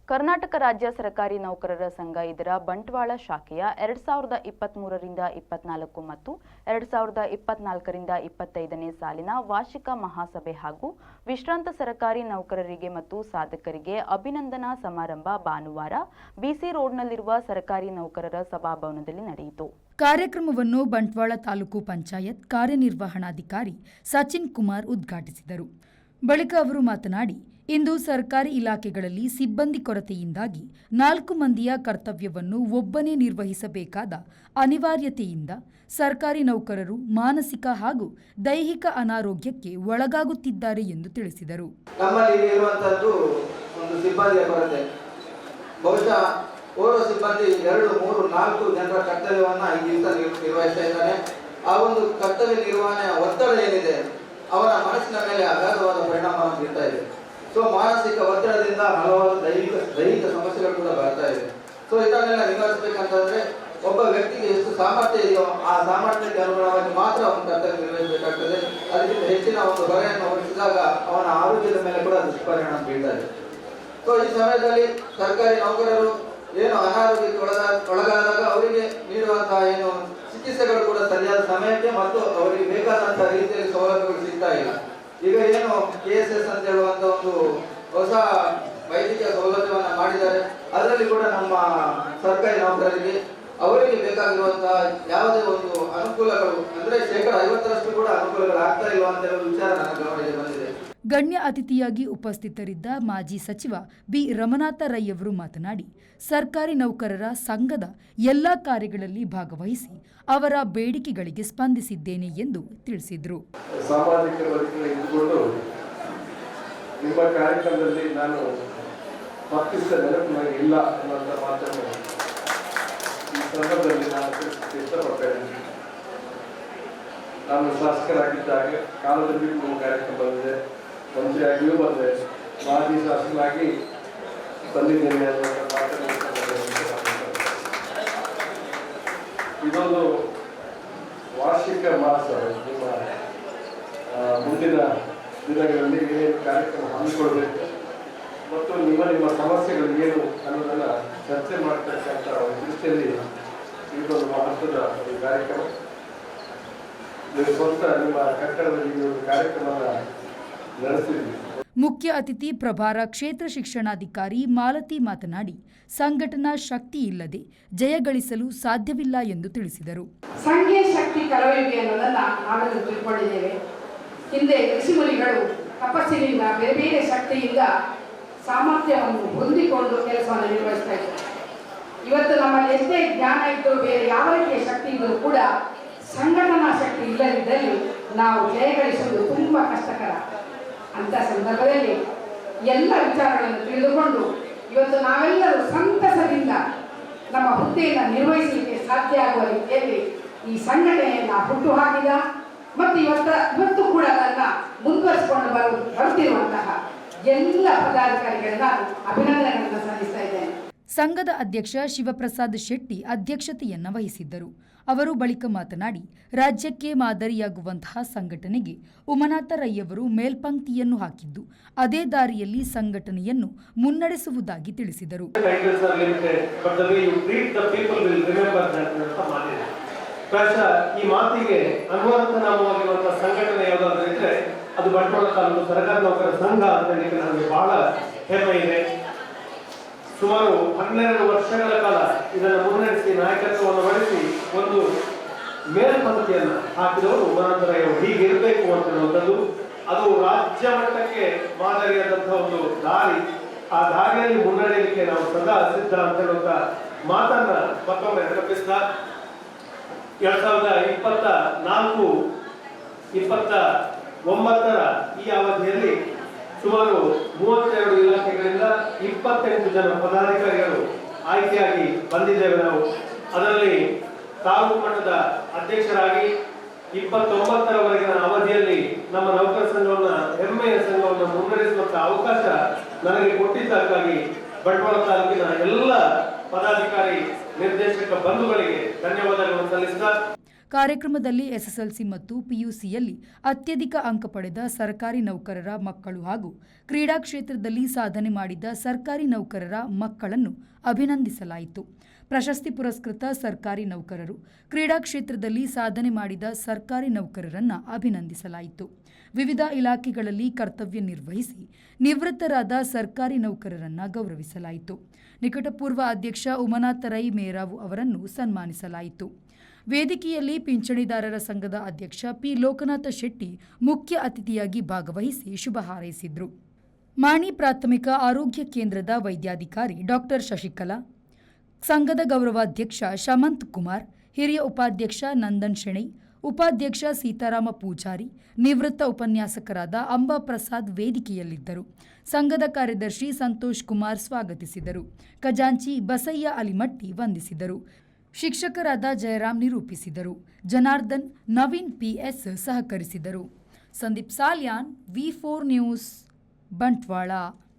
ಕರ್ನಾಟಕ ರಾಜ್ಯ ಸರ್ಕಾರಿ ನೌಕರರ ಸಂಘ ಇದರ ಬಂಟ್ವಾಳ ಶಾಖೆಯ 2023ರಿಂದ 24 ಮತ್ತು 2024ರಿಂದ 25ನೇ ಸಾಲಿನ ವಾರ್ಷಿಕ ಮಹಾಸಭೆ ಹಾಗೂ ವಿಶ್ರಾಂತ ಸರ್ಕಾರಿ ನೌಕರರಿಗೆ ಮತ್ತು ಸಾಧಕರಿಗೆ ಅಭಿನಂದನಾ ಸಮಾರಂಭ ಭಾನುವಾರ ಬಿಸಿ ರೋಡ್ನಲ್ಲಿರುವ ಸರ್ಕಾರಿ ನೌಕರರ ಸಭಾಭವನದಲ್ಲಿ ನಡೆಯಿತು. ಕಾರ್ಯಕ್ರಮವನ್ನು ಬಂಟ್ವಾಳ ತಾಲೂಕು ಪಂಚಾಯತ್ ಕಾರ್ಯನಿರ್ವಹಣಾಧಿಕಾರಿ ಸಚಿನ್ ಕುಮಾರ್ ಉದ್ಘಾಟಿಸಿದರು. ಬಳಿಕ ಅವರು ಮಾತನಾಡಿ, ಇಂದು ಸರ್ಕಾರಿ ಇಲಾಖೆಗಳಲ್ಲಿ ಸಿಬ್ಬಂದಿ ಕೊರತೆಯಿಂದಾಗಿ 4 ಮಂದಿಯ ಕರ್ತವ್ಯವನ್ನು ಒಬ್ಬನೇ ನಿರ್ವಹಿಸಬೇಕಾದ ಅನಿವಾರ್ಯತೆಯಿಂದ ಸರ್ಕಾರಿ ನೌಕರರು ಮಾನಸಿಕ ಹಾಗೂ ದೈಹಿಕ ಅನಾರೋಗ್ಯಕ್ಕೆ ಒಳಗಾಗುತ್ತಿದ್ದಾರೆ ಎಂದು ತಿಳಿಸಿದರು. ನಮ್ಮಲ್ಲಿ ಇರುವಂತದ್ದು ಒಂದು ಸಿಬ್ಬಂದಿಯ ಕೊರತೆ. ಬಹುಶಃ ಓರ್ವ ಸಿಬ್ಬಂದಿ 2, 3, 4 ಜನರ ಕರ್ತವ್ಯವನ್ನು ಈ ದಿವಸ ನಿರ್ವಹಿಸ್ತಾ ಇದ್ದಾನೆ. ಆ ಒಂದು ಕರ್ತವ್ಯ ನಿರ್ವಹಣೆಯ ಒತ್ತಡ ಏನಿದೆ ಅವರ ಮನಸ್ಸಿನ ಮೇಲೆ ಅಗಾಧವಾದ ಪರಿಣಾಮವನ್ನು ಬೀರ್ತಾ ಇದೆ. ಸೊ ಮಾನಸಿಕ ಒತ್ತಡದಿಂದ ಹಲವಾರು ದೈಹಿಕ ಸಮಸ್ಯೆಗಳು ಕೂಡ ಬರ್ತಾ ಇದೆ. ಸೊ ಇದನ್ನೆಲ್ಲ ನಿವಾರಿಸಬೇಕಂತಂದ್ರೆ ಒಬ್ಬ ವ್ಯಕ್ತಿಗೆ ಎಷ್ಟು ಸಾಮರ್ಥ್ಯ ಇದೆಯೋ ಆ ಸಾಮರ್ಥ್ಯಕ್ಕೆ ಅನುಗುಣವಾಗಿ ಮಾತ್ರ ಅವನ ಕರ್ತವ್ಯ ನಿರ್ವಹಿಸಬೇಕಾಗ್ತದೆ. ಅದಕ್ಕಿಂತ ಹೆಚ್ಚಿನ ಒಂದು ಹೊರೆಯನ್ನು ಹೊರಿಸಿದಾಗ ಅವನ ಆರೋಗ್ಯದ ಮೇಲೆ ಕೂಡ ದುಷ್ಪರಿಣಾಮ ಬೀಳ್ತಾ ಇದೆ. ಸೊ ಈ ಸಮಯದಲ್ಲಿ ಸರ್ಕಾರಿ ನೌಕರರು ಏನು ಅನಾರೋಗ್ಯಕ್ಕೆ ಒಳಗಾದಾಗ ಅವರಿಗೆ ನೀಡುವಂತಹ ಏನು ಚಿಕಿತ್ಸೆಗಳು ಕೂಡ ಸರಿಯಾದ ಸಮಯಕ್ಕೆ ಮತ್ತು ಅವರಿಗೆ ಬೇಕಾದಂತಹ ರೀತಿಯಲ್ಲಿ ಸೌಲಭ್ಯಗಳು ಸಿಗ್ತಾ ಇಲ್ಲ. ಈಗ ಏನು KSS ಅಂತ ಹೇಳುವಂತ ಒಂದು ಹೊಸ ವೈದ್ಯಕೀಯ ಸೌಲಭ್ಯವನ್ನು ಮಾಡಿದ್ದಾರೆ. ಅದರಲ್ಲಿ ಕೂಡ ನಮ್ಮ ಸರ್ಕಾರಿ ನೌಕರರಿಗೆ ಅವರಿಗೆ ಬೇಕಾಗಿರುವಂತಹ ಯಾವುದೇ ಒಂದು ಅನುಕೂಲಗಳು ಅಂದ್ರೆ 50% ಕೂಡ ಅನುಕೂಲಗಳು ಆಗ್ತಾ ಇಲ್ಲ ಅಂತ ಹೇಳುವ ವಿಚಾರ ನನ್ನ ಗಮನಕ್ಕೆ ಬಂದಿದೆ. ಗಣ್ಯ ಅತಿಥಿಯಾಗಿ ಉಪಸ್ಥಿತರಿದ್ದ ಮಾಜಿ ಸಚಿವ ಬಿ ರಮನಾಥ ರೈ ಅವರು ಮಾತನಾಡಿ, ಸರ್ಕಾರಿ ನೌಕರರ ಸಂಘದ ಎಲ್ಲಾ ಕಾರ್ಯಗಳಲ್ಲಿ ಭಾಗವಹಿಸಿ ಅವರ ಬೇಡಿಕೆಗಳಿಗೆ ಸ್ಪಂದಿಸಿದ್ದೇನೆ ಎಂದು ತಿಳಿಸಿದರು. ಸಾಮಾಜಿಕ ಬದುಕಿನಲ್ಲಿ ಇದ್ದುಕೊಂಡು ನಿಮ್ಮ ಕಾರ್ಯಕ್ರಮದಲ್ಲಿ ನಾನು ತಪ್ಪಿಸಿದ ನೆನಪು ನನಗೆ ಇಲ್ಲ ಅನ್ನುವಂಥ ಮಾತನ್ನು ಈ ಸಂದರ್ಭದಲ್ಲಿ ನಾನು ತಿಳಿಸಲಿಕ್ಕೆ ಇಷ್ಟಪಡ್ತೇನೆ. ನಾನು ಶಾಸಕರಾಗಿದ್ದಾಗ ಕಾಲದಲ್ಲಿ ನಿಮ್ಮ ಕಾರ್ಯಕ್ರಮ ಬಂದಿದೆ, ಮಂತ್ರಿಯಾಗಿಯೂ ಬಂದೆ, ಮಾಜಿ ಶಾಸಕನಾಗಿ ಬಂದಿದ್ದೇನೆ ಅನ್ನುವಂಥ ಮಾತನ್ನು ಇದೊಂದು ವಾರ್ಷಿಕ ಮಹಾಸಭೆ. ನಿಮ್ಮ ಮುಂದಿನ ದಿನಗಳಲ್ಲಿ ಏನೇನು ಕಾರ್ಯಕ್ರಮ ಹಮ್ಮಿಕೊಳ್ಬೇಕು ಮತ್ತು ನಿಮ್ಮ ಸಮಸ್ಯೆಗಳು ಏನು ಅನ್ನೋದನ್ನು ಚರ್ಚೆ ಮಾಡ್ತಕ್ಕಂಥ ಒಂದು ದೃಷ್ಟಿಯಲ್ಲಿ ಇದೊಂದು ಮಹತ್ವದ ಒಂದು ಕಾರ್ಯಕ್ರಮ. ನೀವು ಸ್ವಂತ ನಿಮ್ಮ ಕಟ್ಟಡದಲ್ಲಿ ಈ ಒಂದು ಕಾರ್ಯಕ್ರಮವನ್ನು ನಡೆಸಿದ್ವಿ. ಮುಖ್ಯ ಅತಿಥಿ ಪ್ರಭಾರ ಕ್ಷೇತ್ರ ಶಿಕ್ಷಣಾಧಿಕಾರಿ ಮಾಲತಿ ಮಾತನಾಡಿ, ಸಂಘಟನಾ ಶಕ್ತಿ ಇಲ್ಲದೆ ಜಯಗಳಿಸಲು ಸಾಧ್ಯವಿಲ್ಲ ಎಂದು ತಿಳಿಸಿದರು. ಸಂಘೀಯ ಶಕ್ತಿ ಕಲವರಿಕೆ ಅನ್ನೋದನ್ನ ನಾವೆಲ್ಲರೂ ತಿಳ್ಕೊಂಡಿದ್ದೇವೆ. ಹಿಂದೆ ಋಷಿಮುನಿಗಳು ತಪಸ್ಸಿನಿಂದ ಬೇರೆ ಬೇರೆ ಶಕ್ತಿಯಿಂದ ಸಾಮರ್ಥ್ಯವನ್ನು ಹೊಂದಿಕೊಂಡು ಕೆಲಸವನ್ನು ನಿರ್ವಹಿಸ್ತಾ ಇದ್ದಾರೆ. ಇವತ್ತು ನಮ್ಮಲ್ಲಿ ಎಷ್ಟೇ ಜ್ಞಾನ ಇದ್ದರೂ ಬೇರೆ ಯಾವ ರೀತಿಯ ಶಕ್ತಿ ಇದ್ದರೂ ಕೂಡ ಸಂಘಟನಾ ಶಕ್ತಿ ಇಲ್ಲದಿದ್ದಲ್ಲಿ ನಾವು ಜಯಗಳಿಸುವುದು ತುಂಬಾ ಕಷ್ಟಕರ. ಅಂತ ಸಂದರ್ಭದಲ್ಲಿ ಎಲ್ಲ ವಿಚಾರಗಳನ್ನು ತಿಳಿದುಕೊಂಡು ಇವತ್ತು ನಾವೆಲ್ಲರೂ ಸಂತಸದಿಂದ ನಮ್ಮ ಹುದ್ದೆಯನ್ನು ನಿರ್ವಹಿಸಲಿಕ್ಕೆ ಸಾಧ್ಯ ಆಗುವ ರೀತಿಯಲ್ಲಿ ಈ ಸಂಘಟನೆಯನ್ನು ಹುಟ್ಟು ಹಾಕಿದ ಮತ್ತು ಇವತ್ತು ಕೂಡ ಅದನ್ನು ಮುಂದುವರಿಸಿಕೊಂಡು ಬರುತ್ತಿರುವಂತಹ ಎಲ್ಲ ಪದಾಧಿಕಾರಿಗಳನ್ನ ಅಭಿನಂದನೆಗಳನ್ನು ಸಲ್ಲಿಸ್ತಾ ಇದ್ದೇನೆ. ಸಂಘದ ಅಧ್ಯಕ್ಷ ಶಿವಪ್ರಸಾದ್ ಶೆಟ್ಟಿ ಅಧ್ಯಕ್ಷತೆಯನ್ನು ವಹಿಸಿದ್ದರು. ಅವರು ಬಳಿಕ ಮಾತನಾಡಿ, ರಾಜ್ಯಕ್ಕೆ ಮಾದರಿಯಾಗುವಂತಹ ಸಂಘಟನೆಗೆ ಉಮನಾಥ ರೈ ಅವರು ಮೇಲ್ಪಂಕ್ತಿಯನ್ನು ಹಾಕಿದ್ದು ಅದೇ ದಾರಿಯಲ್ಲಿ ಸಂಘಟನೆಯನ್ನು ಮುನ್ನಡೆಸುವುದಾಗಿ ತಿಳಿಸಿದರು. ಈ ಮಾತಿಗೆ ಅನ್ವರ್ಥನಾಮವಾಗಿರುವಂತಹ ಸಂಘಟನೆ ಯಾವುದಾದ್ರೂ ಇದ್ರೆ ಅದು ಬಂಟ್ವಾಳ ತಾಲೂಕು ಸರ್ಕಾರಿ ನೌಕರರ ಸಂಘ ಅಂತ ಹೇಳಲಿಕ್ಕೆ ನಮಗೆ ಬಹಳ ಹೆಮ್ಮೆ ಇದೆ. ಸುಮಾರು 12 ವರ್ಷಗಳ ಕಾಲ ಇದನ್ನು ಮುನ್ನಡೆಸಿ ನಾಯಕತ್ವವನ್ನು ವಹಿಸಿ ಒಂದು ಮೇಲ್ಪಂಕ್ತಿಯನ್ನು ಹಾಕಿದವರು ಉಮನಾಥ ರೈ ಅವರು. ಹೀಗಿರಬೇಕು ಅಂತನ್ನುವಂಥದ್ದು ಅದು ರಾಜ್ಯ ಮಟ್ಟಕ್ಕೆ ಮಾದರಿಯಾದಂತಹ ಒಂದು ದಾರಿ. ಆ ದಾರಿಯಲ್ಲಿ ಮುನ್ನಡೆಯಲಿಕ್ಕೆ ನಾವು ಸದಾ ಸಿದ್ಧ ಅಂತ ಹೇಳುವಂತ ಮಾತನ್ನ ಮತ್ತೊಮ್ಮೆ ನೆನಪಿಸಿದ 2024-29 ಈ ಅವಧಿಯಲ್ಲಿ ಸುಮಾರು 32 ಇಲಾಖೆಗಳಿಂದ 28 ಜನ ಪದಾಧಿಕಾರಿಗಳು ಆಯ್ಕೆಯಾಗಿ ಬಂದಿದ್ದೇವೆ. ನಾವು ಅದರಲ್ಲಿ ತಾಲೂಕು ಮಟ್ಟದ ಅಧ್ಯಕ್ಷರಾಗಿ 29ರವರೆಗಿನ ಅವಧಿಯಲ್ಲಿ ನಮ್ಮ ನೌಕರ ಸಂಘವನ್ನ ಹೆಮ್ಮೆಯ ಸಂಘವನ್ನು ಮುನ್ನಡೆಸುವಂತಹ ಅವಕಾಶ ನನಗೆ ಕೊಟ್ಟಿದ್ದಕ್ಕಾಗಿ ಬಂಟ್ವಾಳ ತಾಲೂಕಿನ ಎಲ್ಲ ಪದಾಧಿಕಾರಿ ನಿರ್ದೇಶಕ ಬಂಧುಗಳಿಗೆ ಧನ್ಯವಾದಗಳನ್ನು ಸಲ್ಲಿಸಿದ ಕಾರ್ಯಕ್ರಮದಲ್ಲಿ ಎಸ್ಎಸ್ಎಲ್ಸಿ ಮತ್ತು ಪಿಯುಸಿಯಲ್ಲಿ ಅತ್ಯಧಿಕ ಅಂಕ ಪಡೆದ ಸರ್ಕಾರಿ ನೌಕರರ ಮಕ್ಕಳು ಹಾಗೂ ಕ್ರೀಡಾ ಕ್ಷೇತ್ರದಲ್ಲಿ ಸಾಧನೆ ಮಾಡಿದ ಸರ್ಕಾರಿ ನೌಕರರ ಮಕ್ಕಳನ್ನು ಅಭಿನಂದಿಸಲಾಯಿತು. ಪ್ರಶಸ್ತಿ ಪುರಸ್ಕೃತ ಸರ್ಕಾರಿ ನೌಕರರು, ಕ್ರೀಡಾ ಕ್ಷೇತ್ರದಲ್ಲಿ ಸಾಧನೆ ಮಾಡಿದ ಸರ್ಕಾರಿ ನೌಕರರನ್ನು ಅಭಿನಂದಿಸಲಾಯಿತು. ವಿವಿಧ ಇಲಾಖೆಗಳಲ್ಲಿ ಕರ್ತವ್ಯ ನಿರ್ವಹಿಸಿ ನಿವೃತ್ತರಾದ ಸರ್ಕಾರಿ ನೌಕರರನ್ನು ಗೌರವಿಸಲಾಯಿತು. ನಿಕಟಪೂರ್ವ ಅಧ್ಯಕ್ಷ ಉಮನಾಥ ರೈ ಮೇರಾವು ಅವರನ್ನು ಸನ್ಮಾನಿಸಲಾಯಿತು. ವೇದಿಕೆಯಲ್ಲಿ ಪಿಂಚಣಿದಾರರ ಸಂಘದ ಅಧ್ಯಕ್ಷ ಪಿ ಲೋಕನಾಥ ಶೆಟ್ಟಿ ಮುಖ್ಯ ಅತಿಥಿಯಾಗಿ ಭಾಗವಹಿಸಿ ಶುಭ ಹಾರೈಸಿದರು. ಮಾಣಿ ಪ್ರಾಥಮಿಕ ಆರೋಗ್ಯ ಕೇಂದ್ರದ ವೈದ್ಯಾಧಿಕಾರಿ ಡಾಕ್ಟರ್ ಶಶಿಕಲಾ, ಸಂಘದ ಗೌರವಾಧ್ಯಕ್ಷ ಶಮಂತ್ ಕುಮಾರ್, ಹಿರಿಯ ಉಪಾಧ್ಯಕ್ಷ ನಂದನ್ ಶೆಣೈ, ಉಪಾಧ್ಯಕ್ಷ ಸೀತಾರಾಮ ಪೂಜಾರಿ, ನಿವೃತ್ತ ಉಪನ್ಯಾಸಕರಾದ ಅಂಬಾ ಪ್ರಸಾದ್ ವೇದಿಕೆಯಲ್ಲಿದ್ದರು. ಸಂಘದ ಕಾರ್ಯದರ್ಶಿ ಸಂತೋಷ್ ಕುಮಾರ್ ಸ್ವಾಗತಿಸಿದರು. ಖಜಾಂಚಿ ಬಸಯ್ಯ ಅಲಿಮಟ್ಟಿ ವಂದಿಸಿದರು. ಶಿಕ್ಷಕರಾದ ಜಯರಾಮ್ ನಿರೂಪಿಸಿದರು. ಜನಾರ್ದನ್, ನವೀನ್ ಪಿಎಸ್ ಸಹಕರಿಸಿದರು. ಸಂದೀಪ್ ಸಾಲ್ಯಾನ್, ವಿ4 ನ್ಯೂಸ್, ಬಂಟ್ವಾಳ.